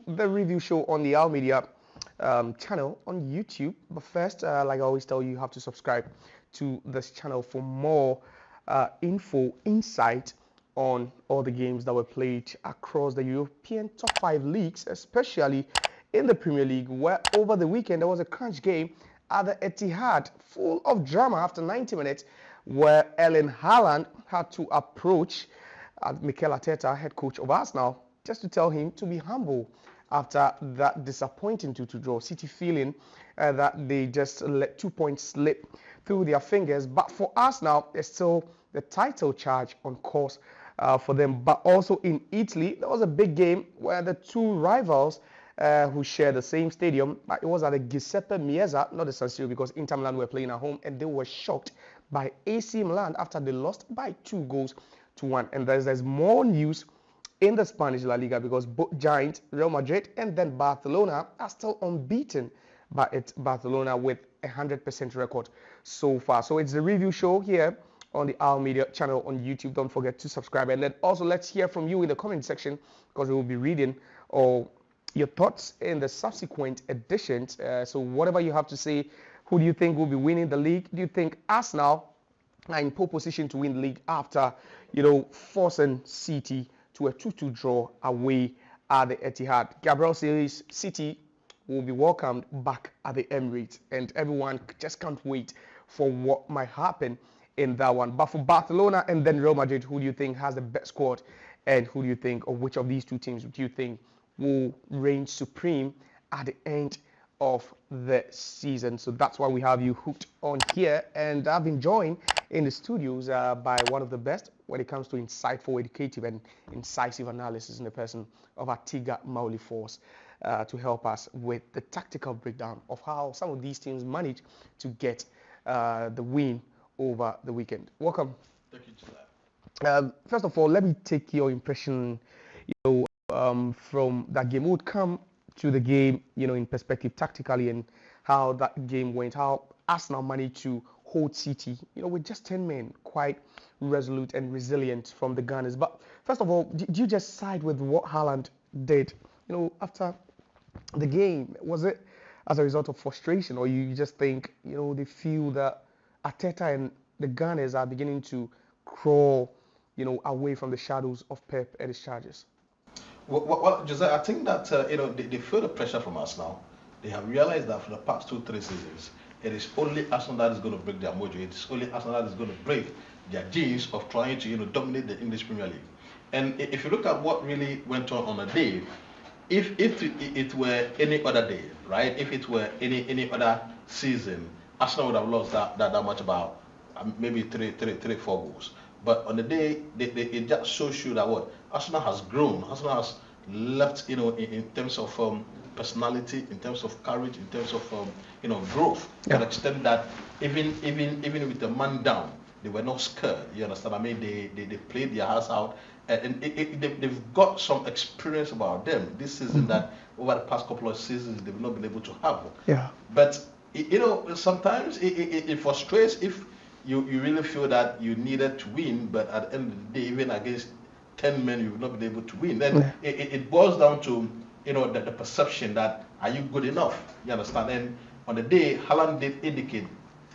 the review show on the Al Media channel on YouTube. But first, like I always tell you, you have to subscribe to this channel for more info, insight on all the games that were played across the European top 5 leagues, especially in the Premier League, where over the weekend there was a crunch game at the Etihad, full of drama after 90 minutes, where Erling Haaland had to approach Mikel Arteta, head coach of Arsenal, just to tell him to be humble after that disappointing 2-2 draw. City feeling that they just let 2 points slip through their fingers. But for Arsenal, there's still the title charge on course for them. But also in Italy, there was a big game where the two rivals who share the same stadium, but it was at the Giuseppe Meazza, not the San Siro, because Inter Milan were playing at home, and they were shocked by AC Milan after they lost by 2-1. And there's more news in the Spanish La Liga, because both giants, Real Madrid and then Barcelona, are still unbeaten. But it's Barcelona with a 100% record so far. So it's the review show here on the Al Media channel on YouTube. Don't forget to subscribe, and then also let's hear from you in the comment section, because we will be reading all your thoughts in the subsequent editions. So whatever you have to say, who do you think will be winning the league? Do you think Arsenal are in pole position to win the league after, forcing City to a 2-2 draw away at the Etihad? Gabriel says City will be welcomed back at the Emirates, and everyone just can't wait for what might happen in that one. But for Barcelona and then Real Madrid, who do you think has the best squad, and who do you think, or which of these two teams do you think will reign supreme at the end of the season? So that's why we have you hooked on here, and I've been joined in the studios by one of the best when it comes to insightful, educative, and incisive analysis in the person of Atiga Mauli Force to help us with the tactical breakdown of how some of these teams manage to get the win over the weekend. Welcome. Thank you to that. First of all, let me take your impression, from that game. We would come to the game, in perspective tactically, and how that game went, how Arsenal managed to hold City, with just 10 men, quite resolute and resilient from the Gunners. But first of all, did you just side with what Haaland did, after the game? Was it as a result of frustration, or you just think, they feel that Arteta and the Gunners are beginning to crawl, away from the shadows of Pep and his charges? Well, Jose, I think that they feel the pressure from us now. They have realized that for the past 2-3 seasons, it is only Arsenal that is going to break their mojo. It is only Arsenal that is going to break their genes of trying to dominate the English Premier League. And if you look at what really went on a day, if it were any other day, right? If it were any other season, Arsenal would have lost that much, about maybe 3-4 goals. But on the day, it just shows you that what Arsenal has grown. Arsenal has left, in terms of personality, in terms of courage, in terms of growth. Yeah. To the extent that even with the man down, they were not scared. You understand? I mean, they played their hearts out, and they've got some experience about them this season that over the past couple of seasons they've not been able to have. Yeah. But sometimes it frustrates if you really feel that you needed to win, but at the end of the day, even against 10 men, you've not been able to win. Then it boils down to the perception that, are you good enough? You understand? And on the day, Haaland did indicate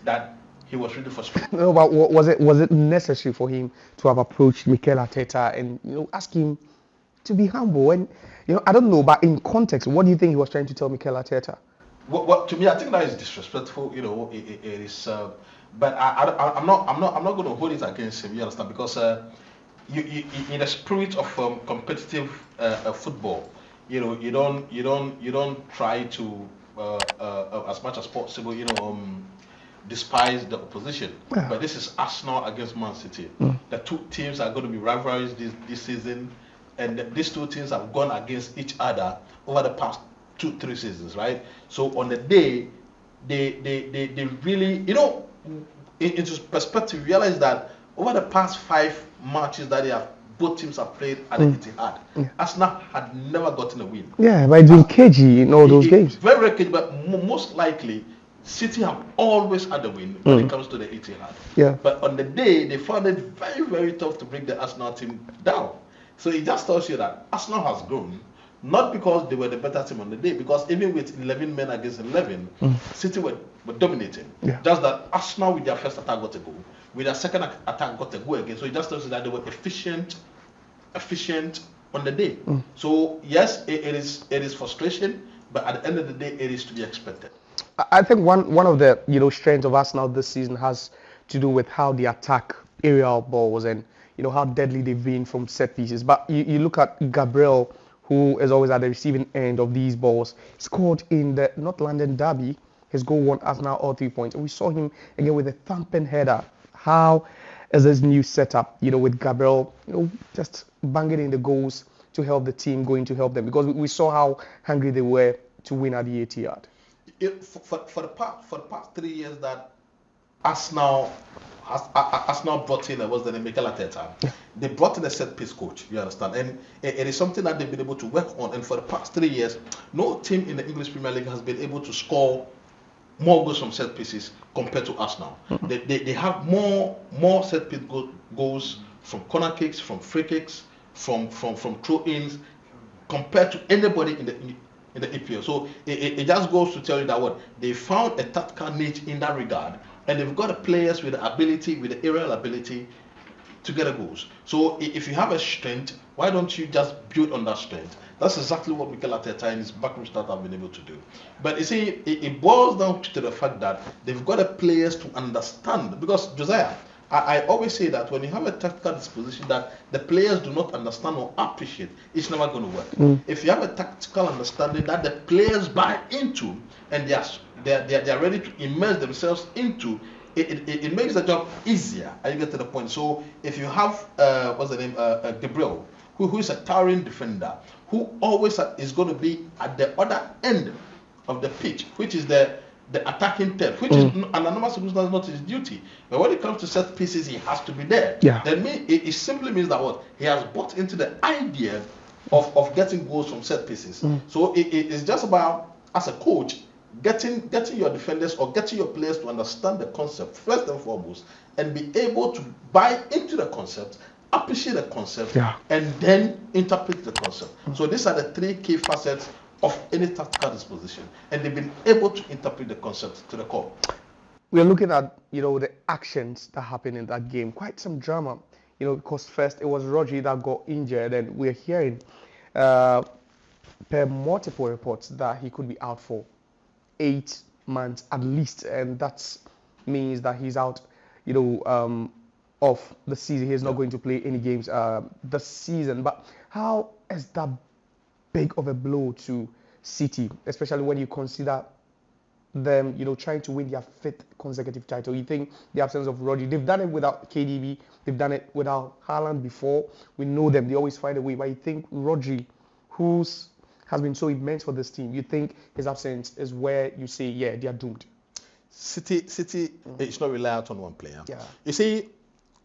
that he was really frustrated. No, but was it necessary for him to have approached Mikel Arteta and ask him to be humble? And I don't know, but in context, what do you think he was trying to tell Mikel Arteta? Well, to me, I think that is disrespectful. It is. But I'm not going to hold it against him. You understand? Because you in the spirit of competitive football, you don't try to as much as possible, despise the opposition. Yeah. But this is Arsenal against Mancity. The two teams are going to be rivalries this season, and these two teams have gone against each other over the past 2-3 seasons, right? So on the day, they really, into perspective, realize that over the past 5 matches that both teams have played at the Etihad, Arsenal had never gotten a win. Yeah, but it's been cagey in all those games. Very, very cagey, but most likely, City have always had a win when it comes to the Etihad. Yeah. But on the day, they found it very, very tough to bring the Arsenal team down. So it just tells you that Arsenal has grown, Not because they were the better team on the day, because even with 11 men against 11, City were dominating. Yeah. Just that Arsenal with their first attack got a goal, with their second attack got a goal again. So it just tells you that they were efficient on the day. So yes, it is frustration, but at the end of the day, it is to be expected. I think one of the strengths of Arsenal this season has to do with how they attack aerial balls and how deadly they've been from set pieces. But you look at Gabriel, who is always at the receiving end of these balls, scored in the North London derby. His goal won Arsenal all 3 points. And we saw him again with a thumping header. How is this new setup, with Gabriel, just banging in the goals to help the team, going to help them? Because we saw how hungry they were to win at the Etihad. For the past 3 years that Arsenal brought in, was the name, Mikel Arteta. They brought in a set piece coach, you understand, and it is something that they've been able to work on. And for the past 3 years, no team in the English Premier League has been able to score more goals from set pieces compared to Arsenal. They have more set piece goals from corner kicks, from free kicks, from throw-ins, compared to anybody in the EPL. So it just goes to tell you that they found a tactical niche in that regard, and they've got the players with the ability, with the aerial ability to get the goals. So if you have a strength, why don't you just build on that strength? That's exactly what Mikel Arteta and his backroom staff have been able to do. But you see, it boils down to the fact that they've got the players to understand. Because Josiah, I always say that when you have a tactical disposition that the players do not understand or appreciate, it's never going to work. If you have a tactical understanding that the players buy into and they are ready to immerse themselves into, it makes the job easier. And you get to the point. So if you have Gabriel, who is a towering defender, who always is going to be at the other end of the pitch, which is the attacking third, which is under normal circumstances not his duty. But when it comes to set pieces, he has to be there. Yeah. Then it simply means that he has bought into the idea of getting goals from set pieces. So it's just about, as a coach, getting your defenders or getting your players to understand the concept first and foremost, and be able to buy into the concept, appreciate the concept, and then interpret the concept. So these are the 3 key facets of any tactical disposition, and they've been able to interpret the concept to the core. We're looking at the actions that happened in that game. Quite some drama, because first it was Rodri that got injured, and we're hearing per multiple reports that he could be out for 8 months at least, and that means that he's out of the season. He's not going to play any games this season. But how is that big of a blow to City, especially when you consider them, trying to win their 5th consecutive title? You think the absence of Rodri, they've done it without KDB, they've done it without Haaland before. We know them, they always find a way. But you think Rodri, who's has been so immense for this team, you think his absence is where you say, yeah, they are doomed? City is not reliant on one player. Yeah. You see,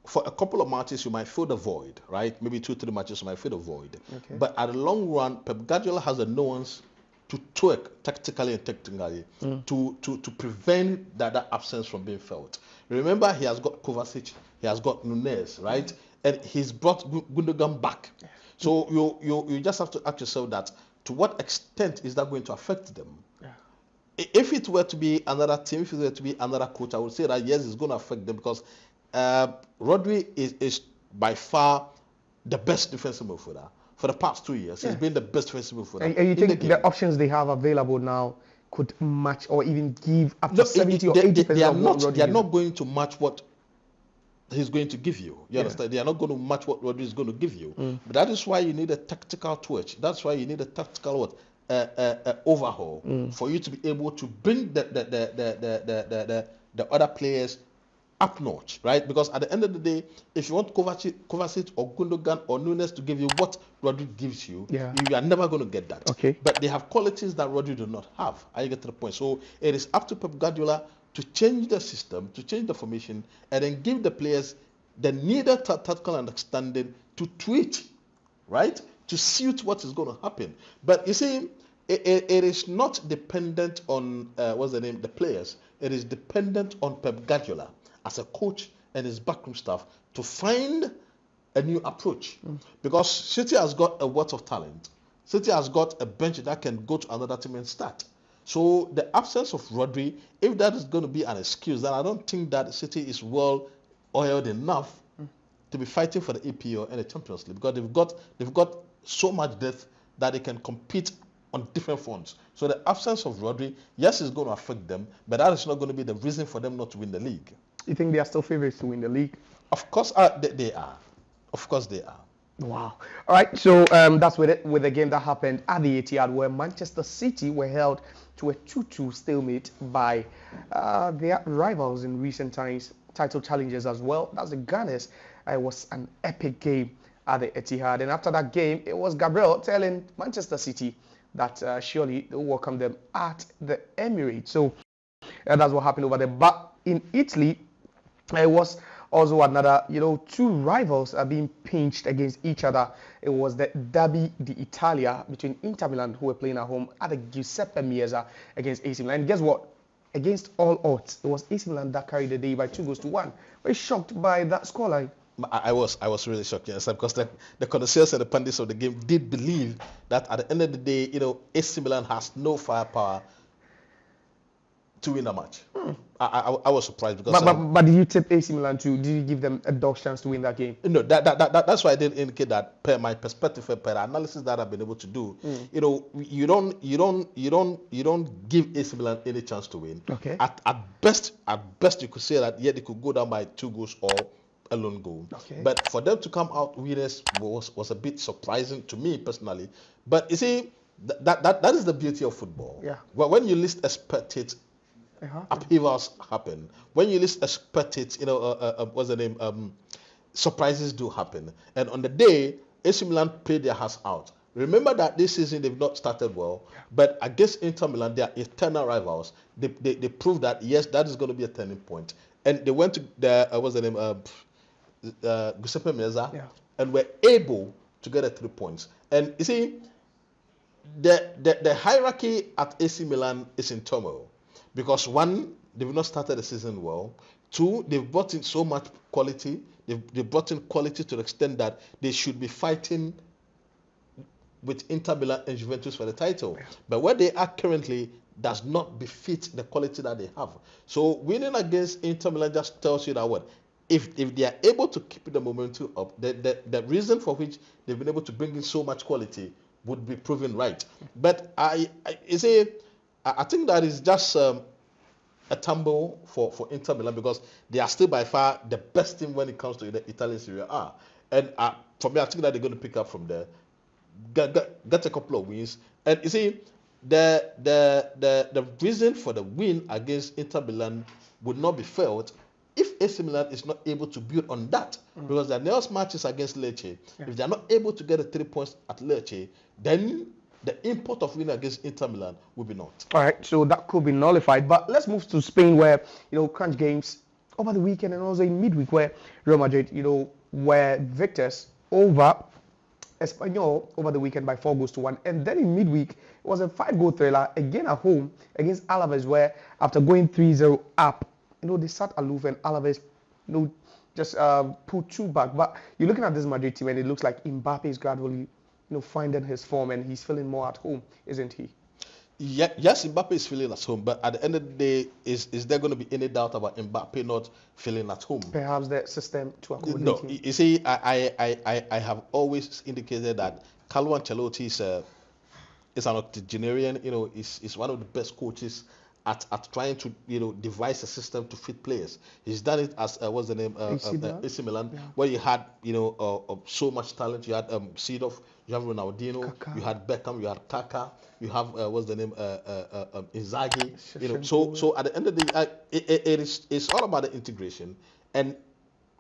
for a couple of matches, you might feel the void, right? Maybe 2-3 matches, you might feel the void. Okay. But at the long run, Pep Guardiola has a nuance to twerk tactically and technically to prevent that absence from being felt. Remember, he has got Kovacic, he has got Nunez, right? And he's brought Gundogan back. So you just have to ask yourself that, to what extent is that going to affect them? Yeah. If it were to be another team, if it were to be another coach, I would say that yes, it's going to affect them, because Rodri is by far the best defensive midfielder for the past 2 years. He's been the best defensive midfielder. And you think the options they have available now could match or even give up to 70 or 80% of what Rodri is? They are not going to match what he's going to give you. You understand? They are not going to match what Rodri is going to give you. But that is why you need a tactical twitch. That's why you need a tactical overhaul for you to be able to bring the other players up notch, right? Because at the end of the day, if you want Kovacic or Gundogan or Nunez to give you what Rodri gives you, you are never going to get that. Okay. But they have qualities that Rodri do not have. I get to the point. So it is up to Pep Guardiola to change the system, to change the formation, and then give the players the needed tactical understanding to tweak, right? To suit what is going to happen. But you see, it is not dependent on the players. It is dependent on Pep Guardiola as a coach and his backroom staff to find a new approach. Because City has got a wealth of talent. City has got a bench that can go to another team and start. So the absence of Rodri, if that is going to be an excuse, then I don't think that City is well oiled enough to be fighting for the EPL and the Champions League, because they've got so much depth that they can compete on different fronts. So the absence of Rodri, yes, is going to affect them, but that is not going to be the reason for them not to win the league. You think they are still favorites to win the league? Of course, they are. Of course, they are. Wow. All right. So that's with the game that happened at the Etihad, where Manchester City were held to a 2-2 stalemate by their rivals in recent times, title challengers as well. That's the Gunners. It was an epic game at the Etihad, and after that game, it was Gabriel telling Manchester City that surely they'll welcome them at the Emirates. So that's what happened over there. But in Italy, it was also another, two rivals are being pinched against each other. It was the Derby d'Italia between Inter Milan, who were playing at home, at the Giuseppe Meazza against AC Milan. And guess what? Against all odds, it was AC Milan that carried the day by 2-1. Very shocked by that scoreline. I was really shocked, yes, because the connoisseurs and the pundits of the game did believe that at the end of the day, AC Milan has no firepower to win a match. I was surprised because. But did you tip AC Milan too? Did you give them a dog chance to win that game? No, that's why I did indicate that per my perspective, per the analysis that I've been able to do. You don't give AC Milan any chance to win. Okay. At best you could say that they could go down by 2 goals or a lone goal. Okay. But for them to come out winners was a bit surprising to me personally. But you see, that is the beauty of football. Yeah. Well, when you least expect it, upheavals happen. When you least expect it, what's the name? Surprises do happen. And on the day, AC Milan played their hearts out. Remember that this season they've not started well, but against Inter Milan, they are eternal rivals. They proved that yes, that is going to be a turning point. And they went to the what's the name? Giuseppe Meazza, and were able to get 3 points. And you see, the hierarchy at AC Milan is in turmoil. Because one, they've not started the season well. Two, they've brought in so much quality. They've brought in quality to the extent that they should be fighting with Inter Milan and Juventus for the title. But where they are currently does not befit the quality that they have. So winning against Inter Milan just tells you that what? If they are able to keep the momentum up, the reason for which they've been able to bring in so much quality would be proven right. But I think that is just a tumble for Inter Milan, because they are still by far the best team when it comes to the Italian Serie A. And for me, I think that they're going to pick up from there, get a couple of wins. And you see, the reason for the win against Inter Milan would not be felt if AC Milan is not able to build on that. Because their next matches against Lecce, if they are not able to get 3 points at Lecce, then the import of winning against Inter Milan will be not. All right, so that could be nullified. But let's move to Spain, where crunch games over the weekend and also in midweek, where Real Madrid, were victors over Espanyol over the weekend by 4-1, and then in midweek it was a 5-goal thriller again at home against Alaves, where after going 3-0 up, they sat aloof, and Alaves, just put 2 back. But you're looking at this Madrid team, and it looks like Mbappe is gradually finding his form, and he's feeling more at home, isn't he? Yeah, yes, Mbappe is feeling at home, but at the end of the day, is there going to be any doubt about Mbappe not feeling at home? Perhaps the system to accommodate him. No, you see, I have always indicated that Carlo Ancelotti is an octogenarian. Is one of the best coaches at trying to devise a system to fit players. He's done it as what's the name AC Milan, where you had so much talent. You had Seedorf, you have Ronaldinho, Kaká. you had Beckham, you had Kaká, you have what's the name Inzaghi. So at the end of the day, it's all about the integration. And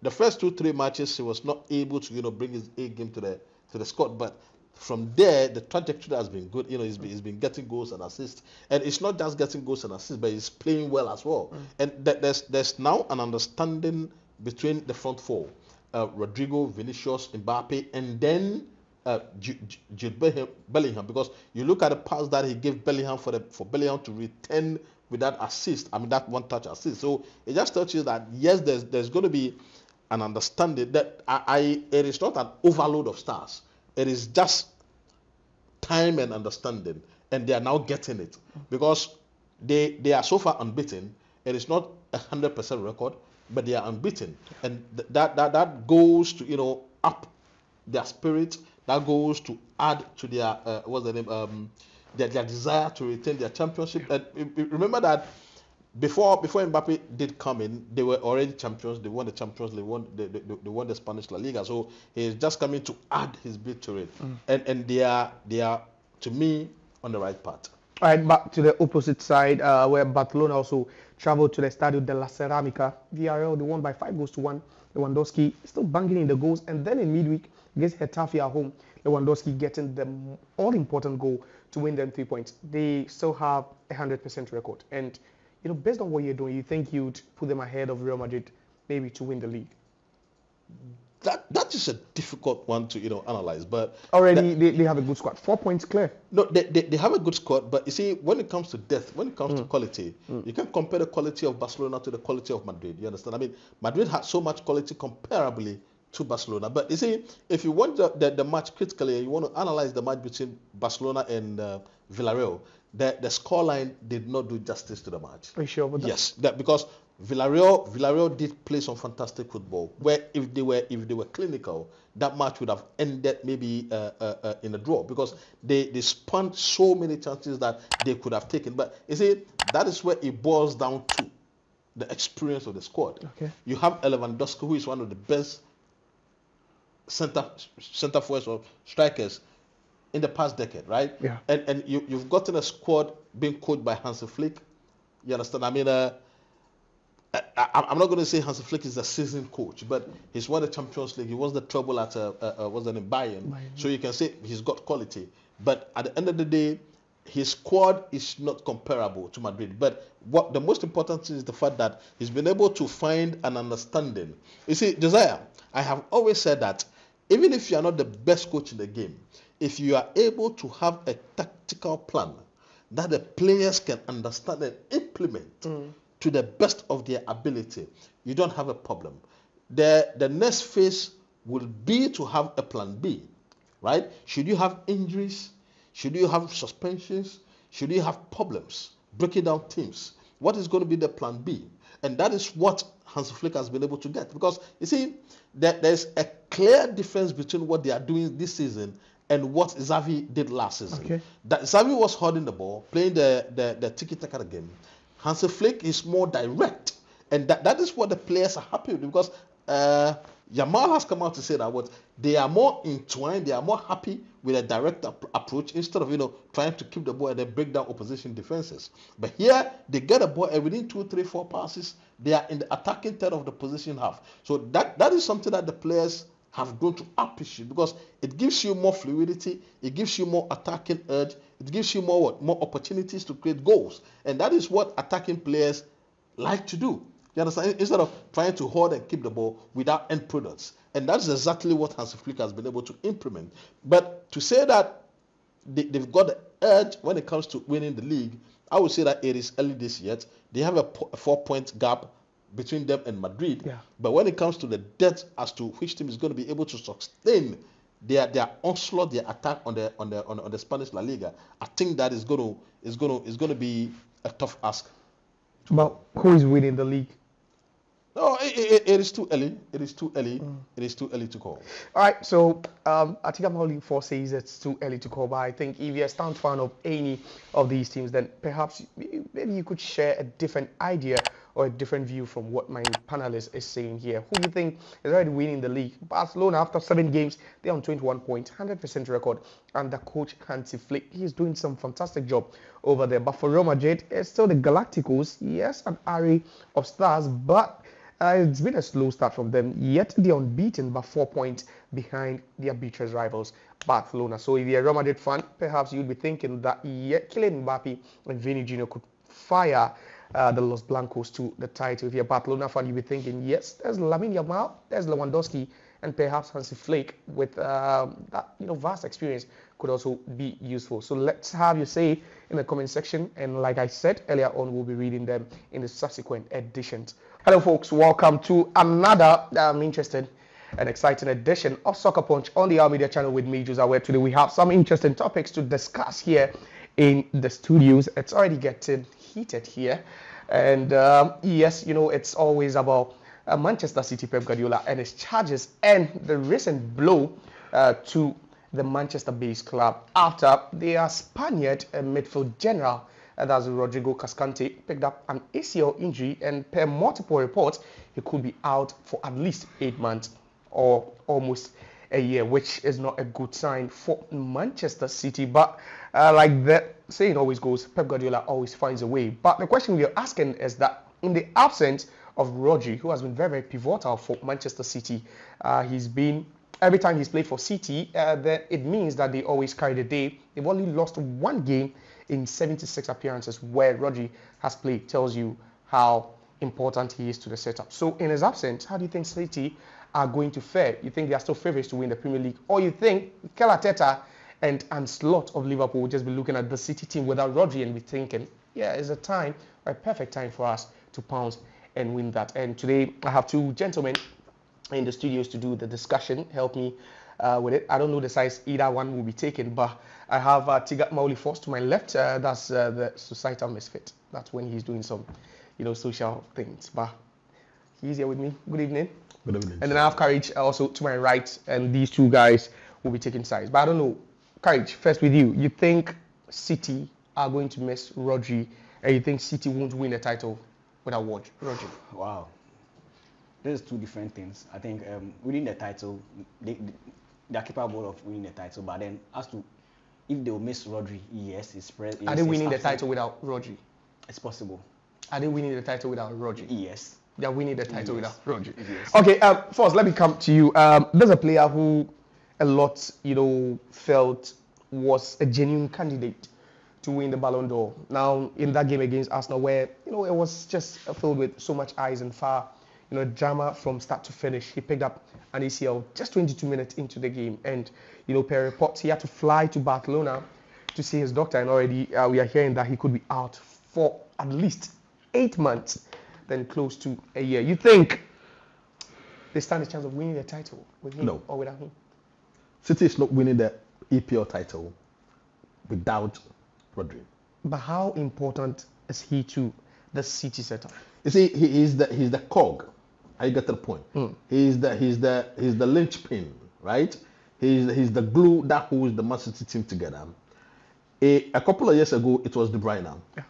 the first 2-3 matches he was not able to bring his A game to the squad, but from there, the trajectory has been good. He's been getting goals and assists, and it's not just getting goals and assists, but he's playing well as well. And there's now an understanding between the front four: Rodrigo, Vinicius, Mbappe, and then Jude Bellingham. Because you look at the pass that he gave Bellingham for Bellingham to return with that assist. I mean, that one-touch assist. So it just tells you that yes, there's going to be an understanding that it is not an overload of stars. It is just time and understanding, and they are now getting it because they are so far unbeaten. It is not 100% record, but they are unbeaten, and that goes to up their spirit. That goes to add to their what's the name their desire to retain their championship. And remember that before Mbappe did come in, they were already champions. They won the Champions League, they won the Spanish La Liga. So he's just coming to add his bit to it, and they are to me on the right path. All right, back to the opposite side, where Barcelona also traveled to the Estadio de la Ceramica. Villarreal, they won by 5-1. Lewandowski still banging in the goals, and then in midweek against Getafe at home, Lewandowski getting the all-important goal to win them 3 points. They still have a 100% record, and based on what you're doing, you think you'd put them ahead of Real Madrid, maybe to win the league? That is a difficult one to analyze, but already they have a good squad, 4 points clear. No, they have a good squad, but you see, when it comes to depth, when it comes to quality, you can compare the quality of Barcelona to the quality of Madrid. You understand? I mean, Madrid had so much quality comparably to Barcelona, but you see, if you want the match critically, you want to analyze the match between Barcelona and Villarreal, the scoreline did not do justice to the match. Are you sure about that? Yes, because Villarreal did play some fantastic football. Where if they were clinical, that match would have ended maybe in a draw, because they spun so many chances that they could have taken. But you see, that is where it boils down to the experience of the squad. Okay. You have Lewandowski, who is one of the best center forwards or strikers in the past decade, right? Yeah. And you've gotten a squad being coached by Hansi Flick. You understand? I mean, I'm not going to say Hansi Flick is a seasoned coach, but he's won the Champions League. He was the trouble at Bayern. So you can say he's got quality. But at the end of the day, his squad is not comparable to Madrid. But what the most important thing is the fact that he's been able to find an understanding. You see, Josiah, I have always said that even if you are not the best coach in the game, if you are able to have a tactical plan that the players can understand and implement to the best of their ability, you don't have a problem. The next phase will be to have a plan B, right? Should you have injuries? Should you have suspensions? Should you have problems breaking down teams? What is going to be the plan B? And that is what Hansi Flick has been able to get. Because, you see, there's a clear difference between what they are doing this season and what Xavi did last season. Okay. That Xavi was holding the ball, playing the tiki-taka game. Hansi Flick is more direct. And that is what the players are happy with, because Yamal has come out to say that they are more entwined, they are more happy with a direct approach instead of trying to keep the ball and then break down opposition defenses. But here they get a ball and within 2, 3, 4 passes, they are in the attacking third of the position half. So that is something that the players have grown to appreciate, because it gives you more fluidity, it gives you more attacking urge, it gives you more opportunities to create goals, and that is what attacking players like to do. You understand? Instead of trying to hold and keep the ball without end products. And that's exactly what Hansi Flick has been able to implement. But to say that they've got the edge when it comes to winning the league, I would say that it is early this yet. They have a 4-point gap between them and Madrid. Yeah. But when it comes to the depth as to which team is going to be able to sustain their onslaught, their attack on the Spanish La Liga, I think that is going to be a tough ask. But who is winning the league? No, it is too early. It is too early. It is too early to call. All right, so I think I'm holding for says it's too early to call, but I think if you're a stand fan of any of these teams, then perhaps maybe you could share a different idea or a different view from what my panelist is saying here. Who do you think is already winning the league? Barcelona, after 7 games, they're on 21 points, 100% record, and the coach Hansi Flick, he's doing some fantastic job over there. But for Real Madrid, it's still the Galacticos, yes, an array of stars, but it's been a slow start from them, yet they're unbeaten by 4 points behind their beatrice rivals, Barcelona. So if you're a Real Madrid fan, perhaps you'd be thinking that Kylian Mbappe and Vini Jr. could fire the Los Blancos to the title. If you're a Barcelona fan, you'd be thinking, yes, there's Lamine Yamal, there's Lewandowski, and perhaps Hansi Flick with that vast experience could also be useful. So let's have your say in the comment section, and like I said earlier on, we'll be reading them in the subsequent editions. Hello folks, welcome to another interesting an exciting edition of Soccer Punch on the Our Media channel with me, Jose, where today we have some interesting topics to discuss here in the studios. It's already getting heated here. And yes, it's always about Manchester City Pep Guardiola and his charges and the recent blow to the Manchester-based club after their Spaniard midfield general, that's Rodrigo Cascante, picked up an ACL injury, and per multiple reports, he could be out for at least 8 months or almost a year, which is not a good sign for Manchester City. But like that saying always goes, Pep Guardiola always finds a way. But the question we are asking is that in the absence of Rodri, who has been very, very pivotal for Manchester City, he's been every time he's played for City, that it means that they always carry the day. They've only lost one game in 76 appearances where Rodri has played. Tells you how important he is to the setup. So in his absence, how do you think City are going to fare? You think they are still favourites to win the Premier League? Or you think Mikel Arteta and Slot of Liverpool will just be looking at the City team without Rodri and be thinking, yeah, it's a time, a perfect time for us to pounce and win that. And today I have two gentlemen in the studios to do the discussion, help me with it. I don't know the size either one will be taken, but I have Tigat Mauli Force to my left. That's the societal misfit. That's when he's doing some, social things. But he's here with me. Good evening. Good evening. And then I have Courage also to my right, and these two guys will be taking sides. But I don't know, Courage, first with you. You think City are going to miss Rodri, and you think City won't win the title without Rodri? Wow. There's two different things. I think winning the title, they are capable of winning the title, but then as to if they will miss Rodri, yes, it's spread. Are they winning the title without Rodri? It's possible. Are they winning the title without Rodri? Yes. They are winning the title without Rodri. Yes. Okay, first, let me come to you. There's a player who a lot, felt was a genuine candidate to win the Ballon d'Or. Now, in that game against Arsenal, where, it was just filled with so much eyes and fire, drama from start to finish. He picked up an ACL just 22 minutes into the game. And, per reports, he had to fly to Barcelona to see his doctor. And already we are hearing that he could be out for at least 8 months, then close to a year. You think they stand a chance of winning the title with him or without him? City is not winning the EPL title without Rodri. But how important is he to the City setup? You see, he's the cog. I get to the point. He's the linchpin, right? He's the glue that holds the Mancity team together. A couple of years ago, it was De Bruyne. Yeah.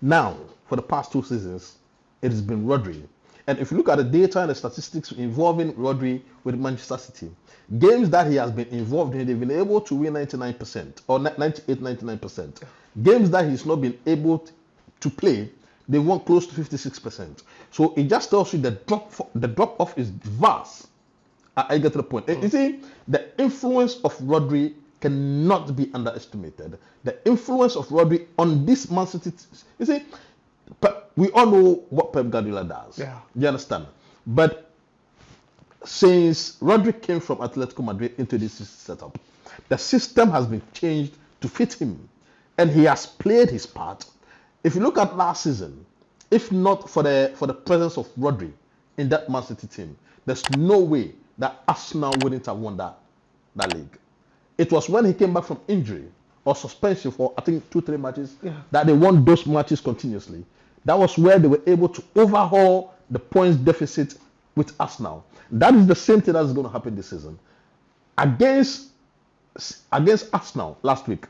Now, for the past 2 seasons, it has been Rodri. And if you look at the data and the statistics involving Rodri with Manchester City, games that he has been involved in, they've been able to win 99% or 98, 99%. Games that he's not been able to play, they won close to 56%. So it just tells you the drop off is vast. I get to the point. You see, the influence of Rodri cannot be underestimated. The influence of Rodri on this Man City, you see, we all know what Pep Guardiola does. Yeah. You understand? But since Rodri came from Atletico Madrid into this setup, the system has been changed to fit him, and he has played his part. If you look at last season, if not for the presence of Rodri in that Man City team, there's no way that Arsenal wouldn't have won that league. It was when he came back from injury or suspension for, I think, 2-3 matches, that they won those matches continuously. That was where they were able to overhaul the points deficit with Arsenal. That is the same thing that's going to happen this season. Against Arsenal last week,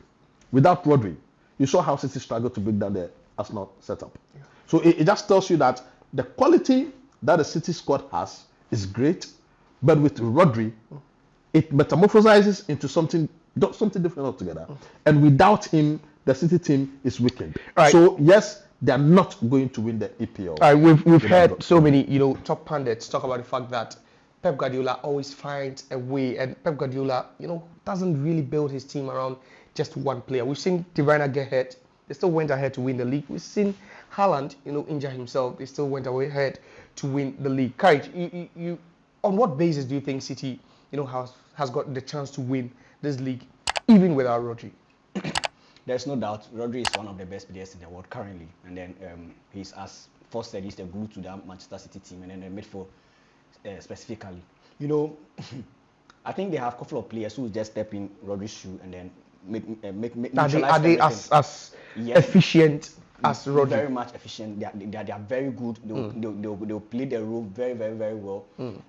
without Rodri, you saw how City struggled to break down the Arsenal setup. Yeah. So it just tells you that the quality that the City squad has is great, but with Rodri, it metamorphosizes into something different altogether. And without him, the City team is weakened. Right. So yes, they are not going to win the EPL. All right, we've heard so many, top pundits talk about the fact that Pep Guardiola always finds a way, and Pep Guardiola, doesn't really build his team around just one player. We've seen De Bruyne get hurt. They still went ahead to win the league. We've seen Haaland, injure himself. They still went ahead to win the league. Courage, you on what basis do you think City, has got the chance to win this league, even without Rodri? There's no doubt Rodri is one of the best players in the world currently, and then he's, as Force said, he's the glue to that Manchester City team, and then the midfield specifically. You know, I think they have a couple of players who just step in Rodri's shoe and then make neutralize Are they everything. as Yes. efficient as Rodri? Very much efficient. They are very good. They'll play their role very, very, very well.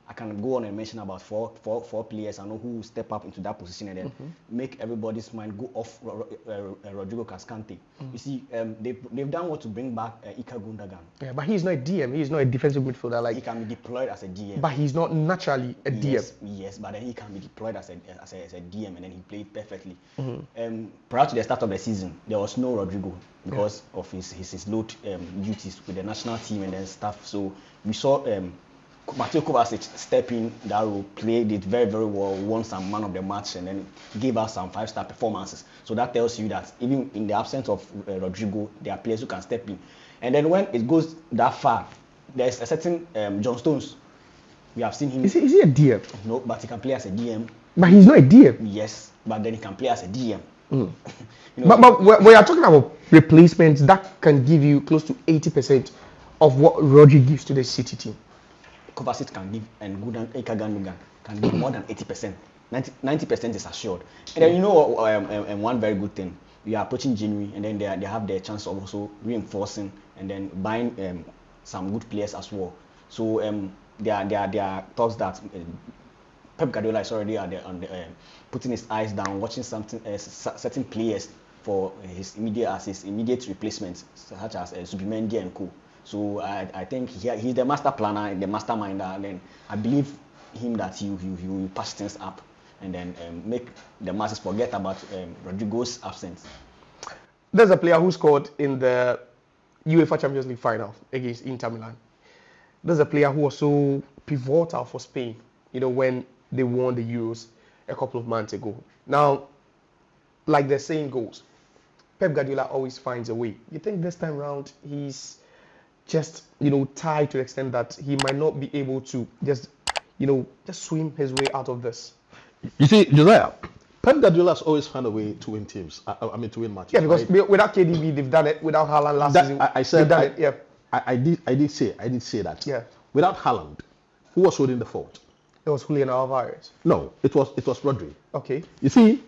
I can go on and mention about four players I know who will step up into that position and then make everybody's mind go off Rodrigo Cascante. You see, they've done what to bring back Ika Gundogan. Yeah, but he's not a DM. He's not a defensive midfielder. Like he can be deployed as a DM. But he's not naturally a DM. Yes, but then he can be deployed as a DM and then he played perfectly. Prior to the start of the season, there was no Rodrigo because of his load duties with the national team and then stuff. So we saw Mateo Kovacic step in that role, played it very, very well, won some man of the match, and then gave us some 5-star performances. So that tells you that even in the absence of Rodrigo, there are players who can step in. And then when it goes that far, there's a certain John Stones. We have seen him. Is he a DM? No, but he can play as a DM. But he's not a DM. Yes, but then he can play as a DM. You know, but we are talking about replacements that can give you close to 80% of what Rodri gives to the City team. Kovacic can give, and Ika Gundogan can give more than 80%. 90% is assured. And then you know one very good thing, we are approaching January, and then they have the chance of also reinforcing and then buying some good players as well. So there are talks that Pep Guardiola is already putting his eyes down, watching certain players for his immediate replacements, such as Zubimendi and co. So I think he's the master planner, the masterminder, and then I believe him that he will patch things up and then make the masses forget about Rodrigo's absence. There's a player who scored in the UEFA Champions League final against Inter Milan. There's a player who was so pivotal for Spain, you know, when they won the Euros a couple of months ago. Now, like the saying goes, Pep Guardiola always finds a way. You think this time around he's just, you know, tied to the extent that he might not be able to just swim his way out of this? You see, Josiah, Pep Guardiola has always found a way to win teams. I mean, to win matches. Yeah, because right? Without KDB, they've done it. Without Haaland last season, I said done it. Yeah. I did say that. Yeah. Without Haaland, who was holding the fort? It was Julian Alvarez. No, it was Rodri. Okay. You see,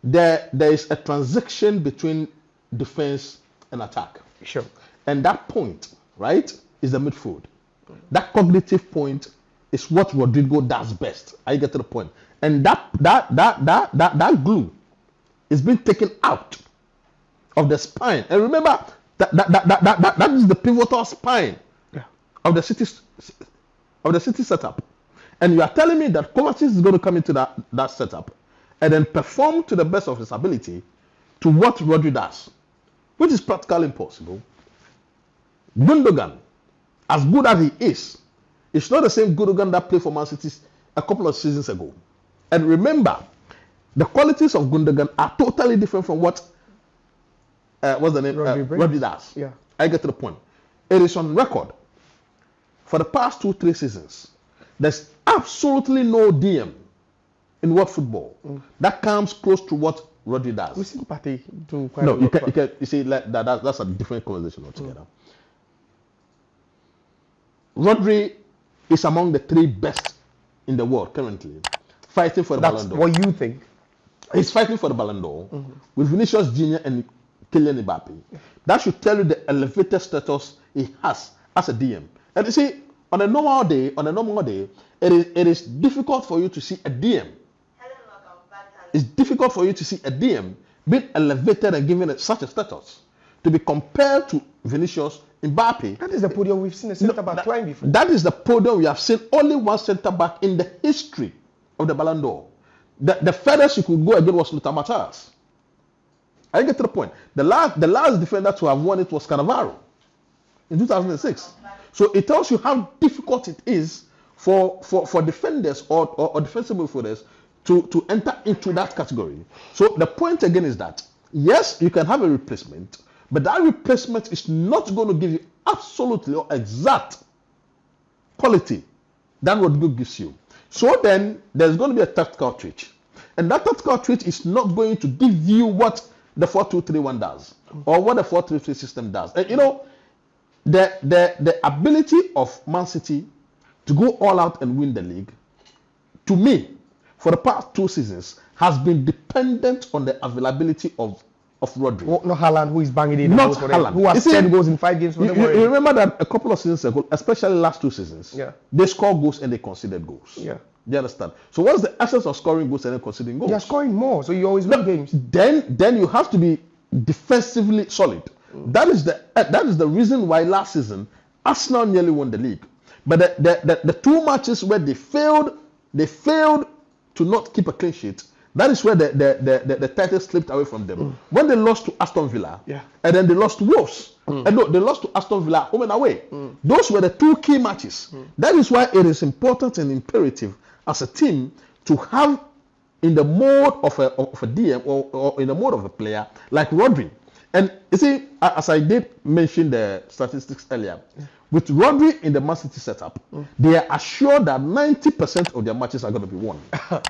there is a transaction between defense and attack. Sure. And that point, right, is the midfield. That cognitive point is what Rodrigo does best. I get to the point. And that glue is being taken out of the spine. And remember that is the pivotal spine of the city setup. And you are telling me that Kovacic is going to come into that setup and then perform to the best of his ability to what Rodri does, which is practically impossible. Gundogan, as good as he is, it's not the same Gundogan that played for Mancity a couple of seasons ago. And remember, the qualities of Gundogan are totally different from what what's the name? Rodri does. Yeah. I get to the point. It is on record for the past 2-3 seasons. There's absolutely no DM in world football that comes close to what Rodri does. We sympathy to quite No, you see, that's a different conversation altogether. Rodri is among the 3 best in the world currently, fighting for the Ballon d'Or. What you think? He's fighting for the Ballon d'Or with Vinicius Jr. and Kylian Mbappe. That should tell you the elevated status he has as a DM. And you see, on a normal day, it is difficult for you to see a DM. It's difficult for you to see a DM being elevated and given such a status to be compared to Vinicius Mbappe. That is the podium we've seen a centre back climb before. That is the podium we have seen only one centre back in the history of the Ballon d'Or. The furthest you could go again was Lothar Matthäus. I get to the point. The last defender to have won it was Cannavaro in 2006. So it tells you how difficult it is for defenders or defensive midfielders to enter into that category. So the point again is that, yes, you can have a replacement, but that replacement is not going to give you absolutely or exact quality than what Rodrigo gives you. So then there's going to be a tactical tweak. And that tactical tweak is not going to give you what the 4-2-3-1 does or what the 4-3-3 system does. And you know, the ability of Mancity to go all out and win the league to me, for the past 2 seasons, has been dependent on the availability of Rodri. Well, not Haaland, who is banging in the Not goals for them, Haaland. who has 10 goals in 5 games for them You already. remember that a couple of seasons ago, especially last 2 seasons, Yeah. they scored goals and they conceded goals. Yeah. Do you understand? So what's the essence of scoring goals and then conceding goals? You're scoring more, so you always win games. Then you have to be defensively solid. That is the reason why last season Arsenal nearly won the league. But the 2 matches where they failed to not keep a clean sheet. That is where the title slipped away from them. When they lost to Aston Villa, and then they lost to Wolves. And no, they lost to Aston Villa home and away. Those were the 2 key matches. That is why it is important and imperative as a team to have in the mode of a DM or in the mode of a player like Rodri. And you see, as I did mention the statistics earlier, with Rodri in the Mancity setup, they are assured that 90% of their matches are going to be won.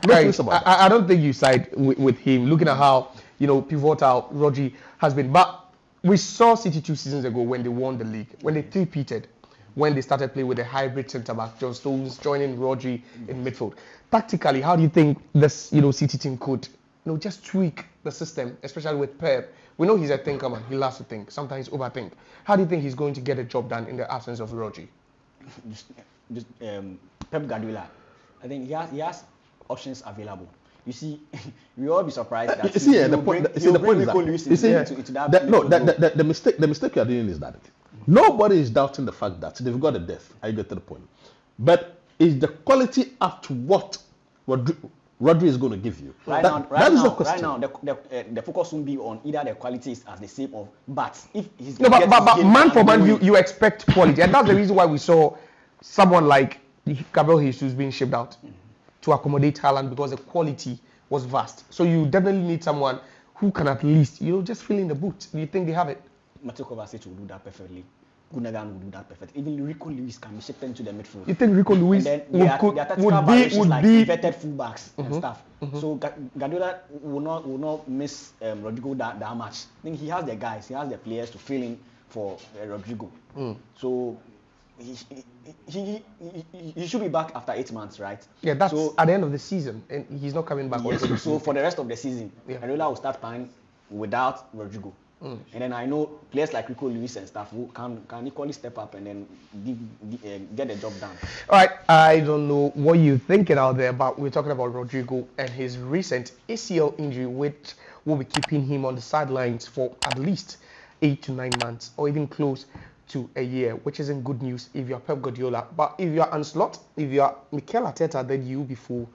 Guys, I don't think you side with him, looking at how, pivotal Rodri has been. But we saw City 2 seasons ago when they won the league, when they three-peated, when they started playing with a hybrid centre-back, John Stones joining Rodri in midfield. Tactically, how do you think this, City team could, just tweak the system, especially with Pep? We know he's a thinker, man. He loves to think. Sometimes overthink. How do you think he's going to get a job done in the absence of Rodri? Pep Guardiola, I think he has options available. You see, we all be surprised that the point is that the mistake you are doing is that nobody is doubting the fact that they've got a depth. I get to the point, but is the quality up to what Rodri is going to give you? Right now, the focus won't be on either the qualities as the same of, but if he's but man for man, you expect quality, and that's the reason why we saw someone like Gabriel Jesus being shipped out to accommodate Haaland, because the quality was vast. So you definitely need someone who can at least, just fill in the boot. Do you think they have it? Mateo Kovacic will do that perfectly. Gundogan will do that perfectly. Even Rico Lewis can be shipped into the midfield. You think Rico Lewis would be inverted fullbacks and stuff. So Guardiola will not miss Rodrigo that much. I think he has the guys, he has the players to fill in for Rodrigo. So he should be back after 8 months, right? Yeah, that's at the end of the season, and he's not coming back. Yes. So for the rest of the season, Guardiola will start playing without Rodrigo. And then I know players like Rico Lewis and stuff who can equally step up and then get the job done. All right, I don't know what you're thinking out there, but we're talking about Rodrigo and his recent ACL injury, which will be keeping him on the sidelines for at least 8 to 9 months, or even close to a year, which isn't good news if you're Pep Guardiola. But if you're Ancelotti, if you're Mikel Arteta, then you'll be full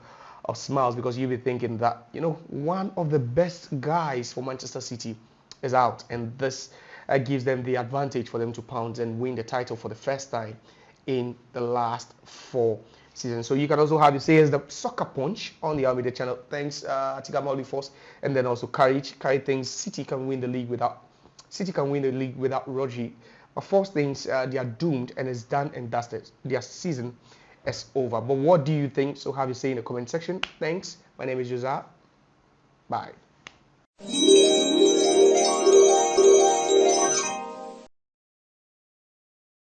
of smiles, because you'll be thinking that, one of the best guys for Manchester City is out, and this gives them the advantage for them to pounce and win the title for the first time in the last 4 seasons. So you can also have, say, as the Soccer Punch on the Almeida channel. Thanks, Atiga Mauli Force, and then also Carrie thinks City can win the league without Rodri. But Force thinks they are doomed and it's done and dusted. Their season is over. But what do you think? So have you say in the comment section. Thanks. My name is Josiah. Bye.